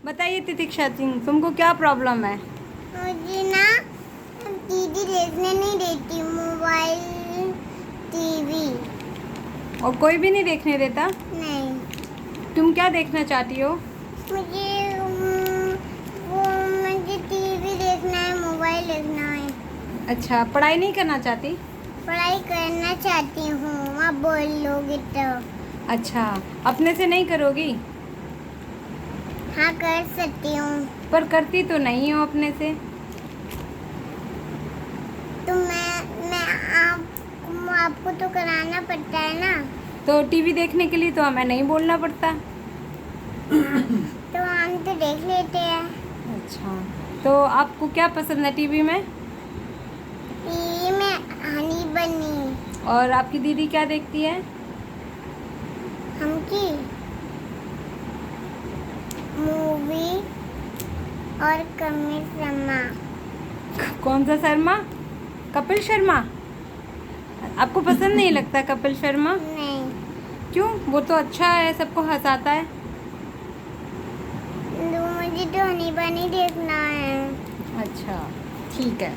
बताइए तितिक्षा सिंह, तुमको क्या प्रॉब्लम है? मुझे ना टीवी देखने नहीं देती, मोबाइल टीवी और कोई भी नहीं देखने देता? नहीं। तुम क्या देखना चाहती हो? मुझे वो मुझे टीवी देखना है, मोबाइल देखना है। अच्छा, पढ़ाई नहीं करना चाहती? पढ़ाई करना चाहती हूँ, आप बोल लोगे तो। अच्छा, अपने से नहीं करोगी? हाँ, कर सकती हूँ। पर करती तो नहीं हो अपने से। तो मैं आपको तो कराना पड़ता है ना। तो टीवी देखने के लिए तो हमें नहीं बोलना पड़ता। तो हम तो देख लेते हैं। अच्छा, तो आपको क्या पसंद है टीवी में? टीवी में हनी बनी। और आपकी दीदी क्या देखती है? हमकी मूवी और कमिल शर्मा। कौन सा शर्मा? कपिल शर्मा? आपको पसंद नहीं लगता कपिल शर्मा? नहीं, क्यों? वो तो अच्छा है, सबको हंसाता है। तो मुझे तो हनी बनी देखना है। अच्छा, ठीक है।